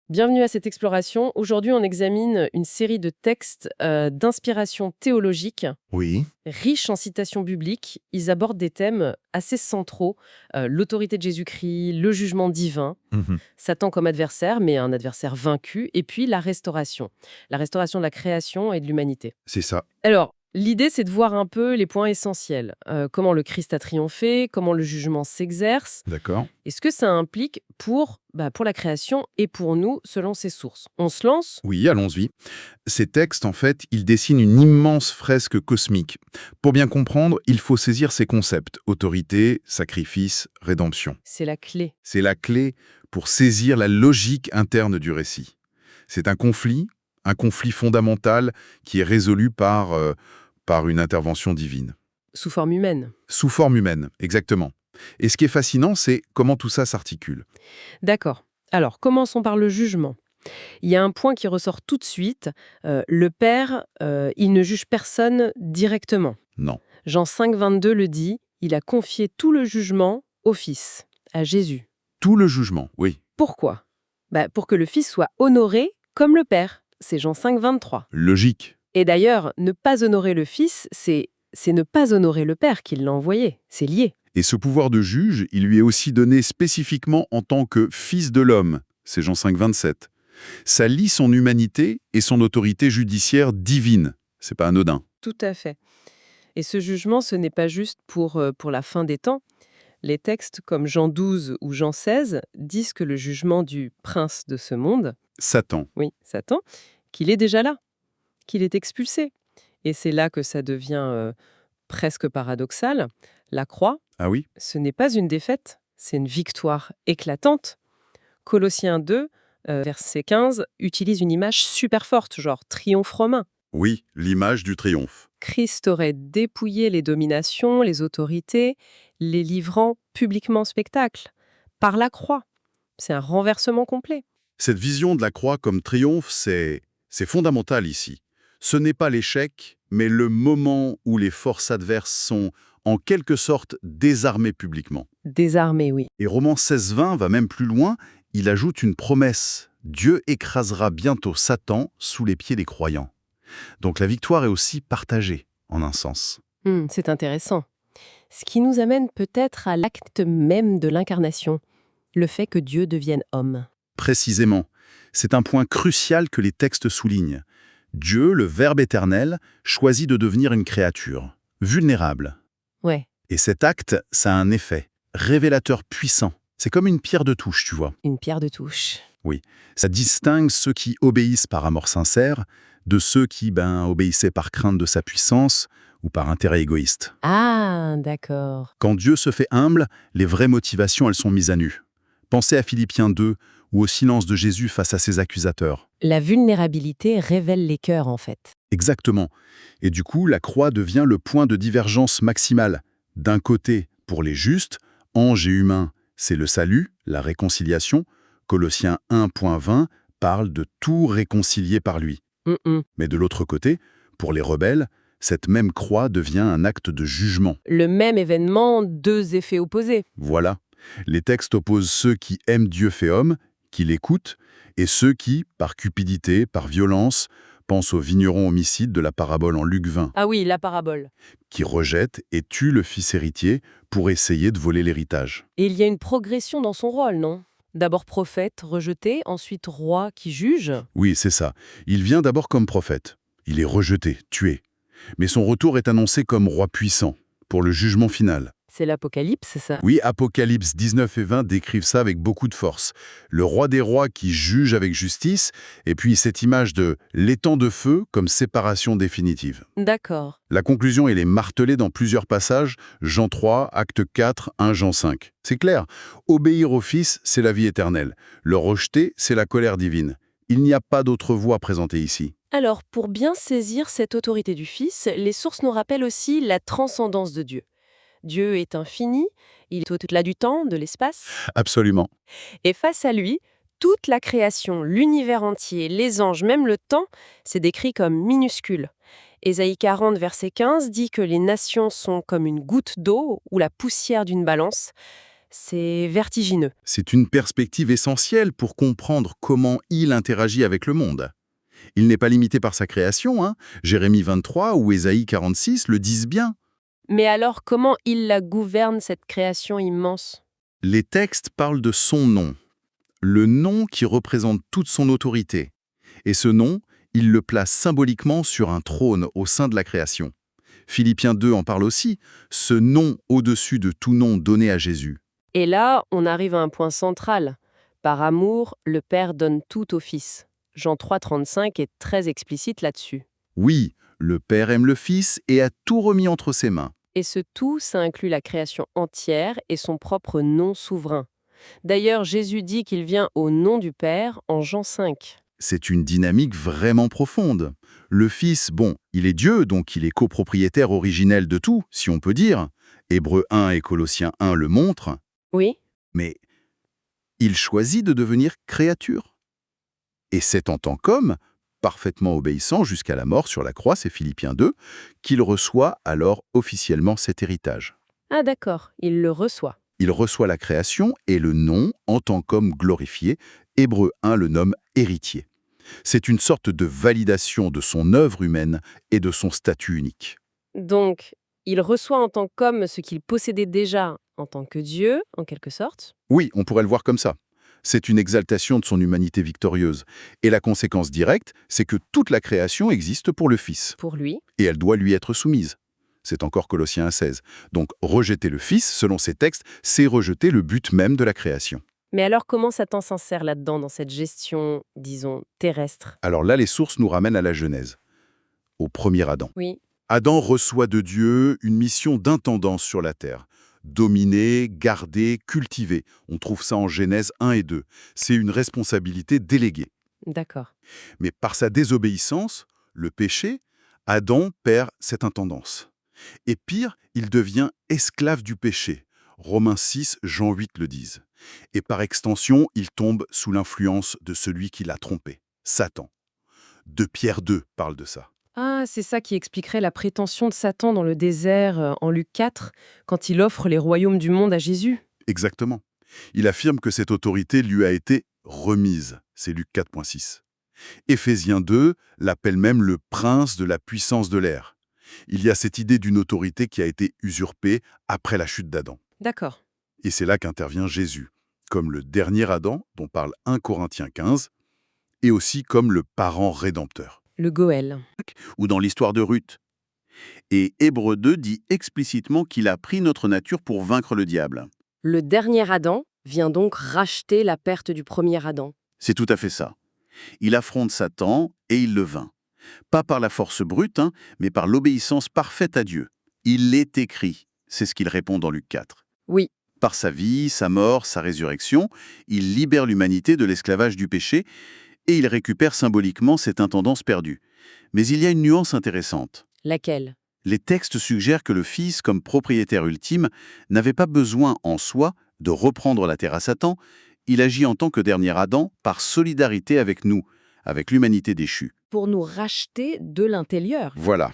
Bienvenue à cette exploration. Aujourd'hui, on examine une série de textes d'inspiration théologique, Oui, riches en citations bibliques. Ils abordent des thèmes assez centraux, l'autorité de Jésus-Christ, le jugement divin, mhm, Satan comme adversaire, mais un adversaire vaincu, et puis la restauration de la création et de l'humanité. c'est ça. Alors, l'idée, c'est de voir un peu les points essentiels. Comment le Christ a triomphé, comment le jugement s'exerce, D'accord. et ce que ça implique pour la création et pour nous, selon ces sources. On se lance? Oui, allons-y. Ces textes, en fait, ils dessinent une immense fresque cosmique. Pour bien comprendre, il faut saisir ces concepts: autorité, sacrifice, rédemption. C'est la clé. C'est la clé pour saisir la logique interne du récit. C'est un conflit fondamental qui est résolu par une intervention divine. Sous forme humaine. Sous forme humaine, exactement. Et ce qui est fascinant, c'est comment tout ça s'articule. D'accord. Alors, commençons par le jugement. Il y a un point qui ressort tout de suite. Le Père, il ne juge personne directement. Non. Jean 5, 22 le dit, il a confié tout le jugement au Fils, à Jésus. Tout le jugement, oui. Pourquoi? Pour que le Fils soit honoré comme le Père. C'est Jean 5, 23. Logique. Et d'ailleurs, ne pas honorer le Fils, c'est ne pas honorer le Père qui l'a envoyé. C'est lié. Et ce pouvoir de juge, il lui est aussi donné spécifiquement en tant que fils de l'homme. C'est Jean 5, 27. Ça lie son humanité et son autorité judiciaire divine. C'est pas anodin. Tout à fait. Et ce jugement, ce n'est pas juste pour la fin des temps. Les textes comme Jean 12 ou Jean 16 disent que le jugement du prince de ce monde, Satan. oui, Satan, qu'il est déjà là, qu'il est expulsé. Et c'est là que ça devient presque paradoxal. La croix, Ah oui? ce n'est pas une défaite, c'est une victoire éclatante. Colossiens 2, verset 15, utilise une image super forte, genre triomphe romain. Oui, l'image du triomphe. Christ aurait dépouillé les dominations, les autorités, les livrant publiquement en spectacle, par la croix. C'est un renversement complet. Cette vision de la croix comme triomphe, c'est fondamental ici. Ce n'est pas l'échec, mais le moment où les forces adverses sont, en quelque sorte, désarmées publiquement. Désarmé, oui. Et Romains 16-20 va même plus loin, il ajoute une promesse. Dieu écrasera bientôt Satan sous les pieds des croyants. Donc la victoire est aussi partagée, en un sens. C'est intéressant. Ce qui nous amène peut-être à l'acte même de l'incarnation, le fait que Dieu devienne homme. Précisément, c'est un point crucial que les textes soulignent. Dieu, le Verbe éternel, choisit de devenir une créature, vulnérable. Ouais, Et cet acte, ça a un effet, révélateur puissant. C'est comme une pierre de touche, tu vois. une pierre de touche. Oui, ça distingue ceux qui obéissent par amour sincère de ceux qui obéissaient par crainte de sa puissance ou par intérêt égoïste. Ah, d'accord. Quand Dieu se fait humble, les vraies motivations, elles sont mises à nu. Pensez à Philippiens 2 ou au silence de Jésus face à ses accusateurs. La vulnérabilité révèle les cœurs, en fait. Exactement. Et du coup, la croix devient le point de divergence maximale. D'un côté, pour les justes, anges et humains, c'est le salut, la réconciliation. Colossiens 1.20 parle de tout réconcilier par lui. Mm-mm. Mais de l'autre côté, pour les rebelles, cette même croix devient un acte de jugement. Le même événement, deux effets opposés. Voilà. Les textes opposent ceux qui aiment Dieu fait homme, qui l'écoutent, et ceux qui, par cupidité, par violence, pensent au vigneron homicide de la parabole en Luc 20, Ah oui, la parabole. qui rejettent et tuent le fils héritier pour essayer de voler l'héritage. Et il y a une progression dans son rôle, non? D'abord prophète, rejeté, ensuite roi qui juge. Oui, c'est ça. Il vient d'abord comme prophète. Il est rejeté, tué. Mais son retour est annoncé comme roi puissant, pour le jugement final. C'est l'Apocalypse, ça. Oui, Apocalypse 19 et 20 décrivent ça avec beaucoup de force. Le roi des rois qui juge avec justice, et puis cette image de l'étang de feu comme séparation définitive. D'accord. La conclusion, elle est martelée dans plusieurs passages, Jean 3, Acte 4, 1 Jean 5. C'est clair, obéir au Fils, c'est la vie éternelle. Le rejeter, c'est la colère divine. Il n'y a pas d'autre voie présentée ici. Alors, pour bien saisir cette autorité du Fils, les sources nous rappellent aussi la transcendance de Dieu. Dieu est infini, il est au-delà du temps, de l'espace, Absolument. et face à lui, toute la création, l'univers entier, les anges, même le temps, c'est décrit comme minuscule. Ésaïe 40, verset 15 dit que les nations sont comme une goutte d'eau ou la poussière d'une balance. C'est vertigineux. C'est une perspective essentielle pour comprendre comment il interagit avec le monde. Il n'est pas limité par sa création, hein. Jérémie 23 ou Ésaïe 46 le disent bien. Mais alors, comment il la gouverne, cette création immense? Les textes parlent de son nom, le nom qui représente toute son autorité. Et ce nom, il le place symboliquement sur un trône au sein de la création. Philippiens 2 en parle aussi, ce nom au-dessus de tout nom donné à Jésus. Et là, on arrive à un point central. Par amour, le Père donne tout au Fils. Jean 3,35 est très explicite là-dessus. Oui, le Père aime le Fils et a tout remis entre ses mains. Et ce tout, ça inclut la création entière et son propre nom souverain. D'ailleurs, Jésus dit qu'il vient au nom du Père en Jean 5. C'est une dynamique vraiment profonde. Le Fils, bon, il est Dieu, donc il est copropriétaire originel de tout, si on peut dire. Hébreux 1 et Colossiens 1 le montrent. Oui, Mais il choisit de devenir créature. Et c'est en tant qu'homme, parfaitement obéissant jusqu'à la mort sur la croix, c'est Philippiens 2, qu'il reçoit alors officiellement cet héritage. ah d'accord, il le reçoit. Il reçoit la création et le nom en tant qu'homme glorifié. Hébreux 1 le nomme héritier. C'est une sorte de validation de son œuvre humaine et de son statut unique. Donc, il reçoit en tant qu'homme ce qu'il possédait déjà en tant que Dieu, en quelque sorte. Oui, on pourrait le voir comme ça. C'est une exaltation de son humanité victorieuse. Et la conséquence directe, c'est que toute la création existe pour le Fils. Pour lui. Et elle doit lui être soumise. C'est encore Colossiens 1,16. Donc, rejeter le Fils, selon ces textes, c'est rejeter le but même de la création. Mais alors, comment Satan s'insère là-dedans, dans cette gestion, disons, terrestre? Alors là, les sources nous ramènent à la Genèse, au premier Adam. Oui, Adam reçoit de Dieu une mission d'intendance sur la terre. Dominer, garder, cultiver. On trouve ça en Genèse 1 et 2. C'est une responsabilité déléguée. d'accord. Mais par sa désobéissance, le péché, Adam perd cette intendance. Et pire, il devient esclave du péché. Romains 6, Jean 8 le disent. Et par extension, il tombe sous l'influence de celui qui l'a trompé, Satan. 2 Pierre 2 parle de ça. Ah, c'est ça qui expliquerait la prétention de Satan dans le désert, en Luc 4, quand il offre les royaumes du monde à Jésus. Exactement. Il affirme que cette autorité lui a été remise. C'est Luc 4.6. Éphésiens 2 l'appelle même le prince de la puissance de l'air. Il y a cette idée d'une autorité qui a été usurpée après la chute d'Adam. D'accord. Et c'est là qu'intervient Jésus, comme le dernier Adam dont parle 1 Corinthiens 15, et aussi comme le parent rédempteur. Le Goël. Ou dans l'histoire de Ruth. Et Hébreux 2 dit explicitement qu'il a pris notre nature pour vaincre le diable. Le dernier Adam vient donc racheter la perte du premier Adam. C'est tout à fait ça. Il affronte Satan et il le vainc. Pas par la force brute, mais par l'obéissance parfaite à Dieu. Il est écrit, c'est ce qu'il répond dans Luc 4. Oui, Par sa vie, sa mort, sa résurrection, il libère l'humanité de l'esclavage du péché et il récupère symboliquement cette intendance perdue. Mais il y a une nuance intéressante. laquelle? Les textes suggèrent que le Fils, comme propriétaire ultime, n'avait pas besoin en soi de reprendre la terre à Satan. Il agit en tant que dernier Adam par solidarité avec nous, avec l'humanité déchue. Pour nous racheter de l'intérieur. Voilà.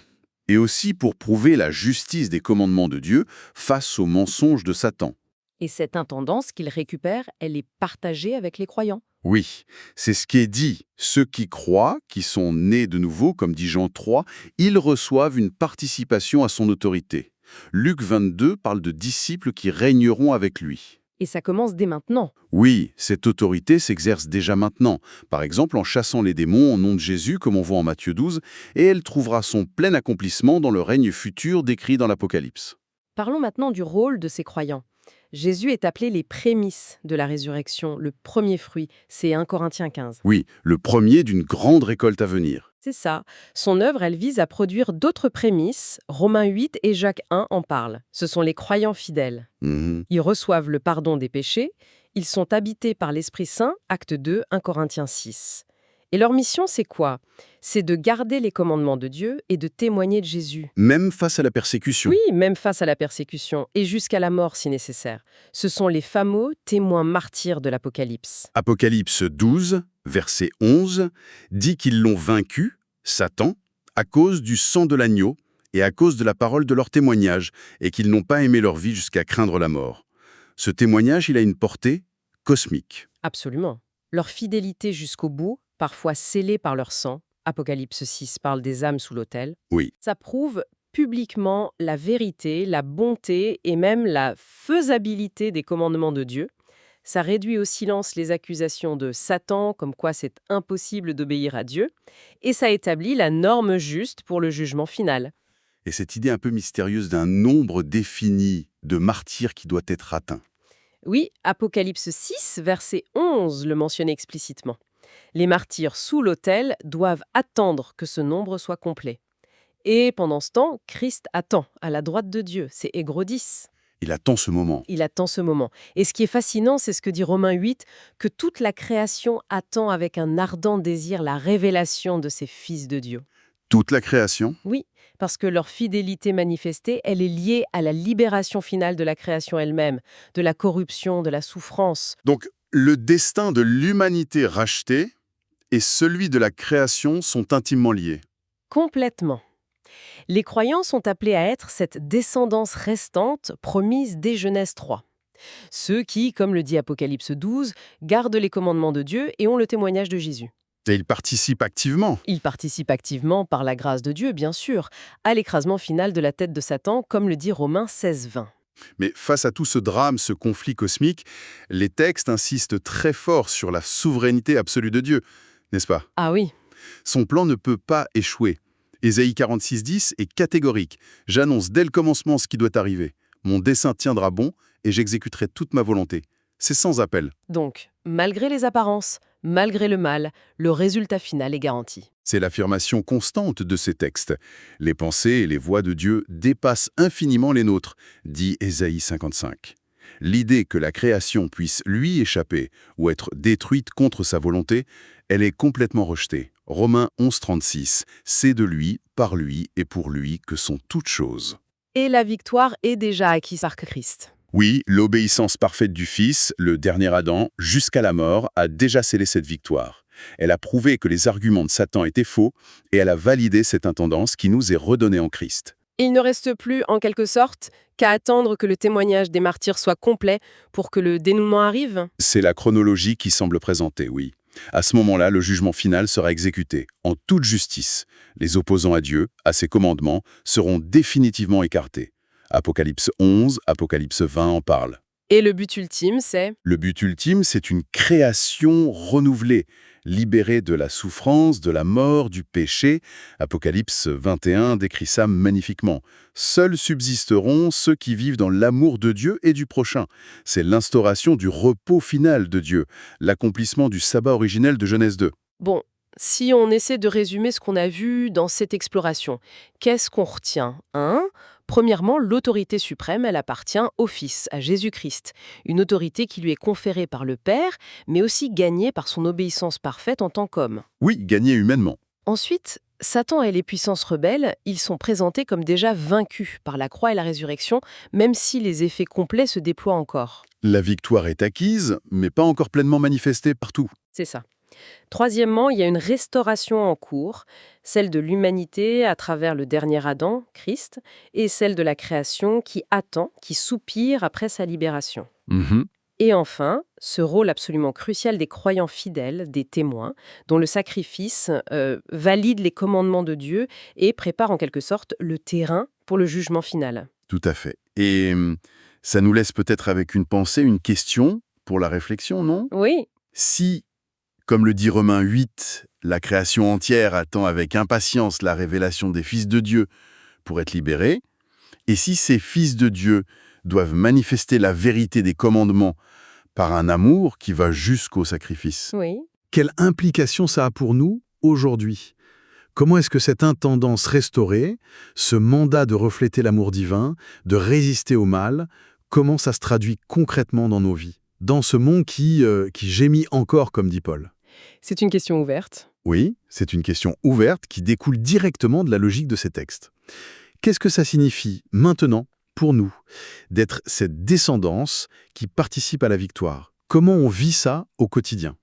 Et aussi pour prouver la justice des commandements de Dieu face aux mensonges de Satan. Et cette intendance qu'il récupère, elle est partagée avec les croyants. Oui, c'est ce qui est dit. Ceux qui croient, qui sont nés de nouveau, comme dit Jean 3, ils reçoivent une participation à son autorité. Luc 22 parle de disciples qui régneront avec lui. Et ça commence dès maintenant. Oui, cette autorité s'exerce déjà maintenant, par exemple en chassant les démons au nom de Jésus, comme on voit en Matthieu 12, et elle trouvera son plein accomplissement dans le règne futur décrit dans l'Apocalypse. Parlons maintenant du rôle de ces croyants. Jésus est appelé les prémices de la résurrection, le premier fruit. C'est 1 Corinthiens 15. Oui, le premier d'une grande récolte à venir. C'est ça. Son œuvre, elle vise à produire d'autres prémices. Romains 8 et Jacques 1 en parlent. Ce sont les croyants fidèles. Mhm. Ils reçoivent le pardon des péchés. Ils sont habités par l'Esprit Saint, acte 2, 1 Corinthiens 6. Et leur mission, c'est quoi? C'est de garder les commandements de Dieu et de témoigner de Jésus. Même face à la persécution. Oui, même face à la persécution, et jusqu'à la mort si nécessaire. Ce sont les fameux témoins martyrs de l'Apocalypse. Apocalypse 12, verset 11, dit qu'ils l'ont vaincu, Satan, à cause du sang de l'agneau et à cause de la parole de leur témoignage, et qu'ils n'ont pas aimé leur vie jusqu'à craindre la mort. Ce témoignage, il a une portée cosmique. Absolument. Leur fidélité jusqu'au bout, parfois scellée par leur sang, Apocalypse 6 parle des âmes sous l'autel, Oui, ça prouve publiquement la vérité, la bonté et même la faisabilité des commandements de Dieu. Ça réduit au silence les accusations de Satan, comme quoi c'est impossible d'obéir à Dieu, et ça établit la norme juste pour le jugement final. et cette idée un peu mystérieuse d'un nombre défini de martyrs qui doit être atteint. Oui, Apocalypse 6, verset 11 le mentionnait explicitement. Les martyrs sous l'autel doivent attendre que ce nombre soit complet. Et pendant ce temps, Christ attend à la droite de Dieu, c'est Hégreux 10. Il attend ce moment. Il attend ce moment. Et ce qui est fascinant, c'est ce que dit Romains 8, que toute la création attend avec un ardent désir la révélation de ces fils de Dieu. Toute la création. Oui, parce que leur fidélité manifestée, elle est liée à la libération finale de la création elle-même, de la corruption, de la souffrance. Donc, le destin de l'humanité rachetée et celui de la création sont intimement liés. Complètement. Les croyants sont appelés à être cette descendance restante promise dès Genèse 3. Ceux qui, comme le dit Apocalypse 12, gardent les commandements de Dieu et ont le témoignage de Jésus. Et ils participent activement. Ils participent activement, par la grâce de Dieu, bien sûr, à l'écrasement final de la tête de Satan, comme le dit Romains 16-20. Mais face à tout ce drame, ce conflit cosmique, les textes insistent très fort sur la souveraineté absolue de Dieu, n'est-ce pas? Ah oui, Son plan ne peut pas échouer. Ésaïe 46,10 est catégorique. J'annonce dès le commencement ce qui doit arriver. Mon dessein tiendra bon et j'exécuterai toute ma volonté. C'est sans appel. donc, malgré les apparences, malgré le mal, le résultat final est garanti. C'est l'affirmation constante de ces textes. Les pensées et les voies de Dieu dépassent infiniment les nôtres, dit Ésaïe 55. L'idée que la création puisse lui échapper ou être détruite contre sa volonté, elle est complètement rejetée. Romains 11,36, c'est de lui, par lui et pour lui que sont toutes choses. Et la victoire est déjà acquise par Christ. Oui, l'obéissance parfaite du Fils, le dernier Adam, jusqu'à la mort, a déjà scellé cette victoire. Elle a prouvé que les arguments de Satan étaient faux et elle a validé cette intendance qui nous est redonnée en Christ. Il ne reste plus, en quelque sorte, qu'à attendre que le témoignage des martyrs soit complet pour que le dénouement arrive. C'est la chronologie qui semble présenter, oui. À ce moment-là, le jugement final sera exécuté, en toute justice. Les opposants à Dieu, à ses commandements, seront définitivement écartés. Apocalypse 11, Apocalypse 20 en parle. Et le but ultime, c'est... Le but ultime, c'est une création renouvelée, libérée de la souffrance, de la mort, du péché. Apocalypse 21 décrit ça magnifiquement. Seuls subsisteront ceux qui vivent dans l'amour de Dieu et du prochain. C'est l'instauration du repos final de Dieu, l'accomplissement du sabbat originel de Genèse 2. Bon, si on essaie de résumer ce qu'on a vu dans cette exploration, qu'est-ce qu'on retient, hein? Premièrement, l'autorité suprême, elle appartient au Fils, à Jésus-Christ. Une autorité qui lui est conférée par le Père, mais aussi gagnée par son obéissance parfaite en tant qu'homme. Oui, gagné humainement. Ensuite, Satan et les puissances rebelles, ils sont présentés comme déjà vaincus par la croix et la résurrection, même si les effets complets se déploient encore. La victoire est acquise, mais pas encore pleinement manifestée partout. C'est ça. Troisièmement, il y a une restauration en cours, celle de l'humanité à travers le dernier Adam, Christ, et celle de la création qui attend, qui soupire après sa libération. Et enfin, ce rôle absolument crucial des croyants fidèles, des témoins, dont le sacrifice valide les commandements de Dieu et prépare en quelque sorte le terrain pour le jugement final. Tout à fait. Et ça nous laisse peut-être avec une pensée, une question pour la réflexion, non? Oui, Si, comme le dit Romains 8, la création entière attend avec impatience la révélation des fils de Dieu pour être libérés, et si ces fils de Dieu doivent manifester la vérité des commandements par un amour qui va jusqu'au sacrifice, oui. Quelle implication ça a pour nous aujourd'hui? Comment est-ce que cette intendance restaurée, ce mandat de refléter l'amour divin, de résister au mal, comment ça se traduit concrètement dans nos vies? Dans ce monde qui gémit encore, comme dit Paul. C'est une question ouverte. Oui, c'est une question ouverte qui découle directement de la logique de ces textes. Qu'est-ce que ça signifie maintenant, pour nous, d'être cette descendance qui participe à la victoire? Comment on vit ça au quotidien?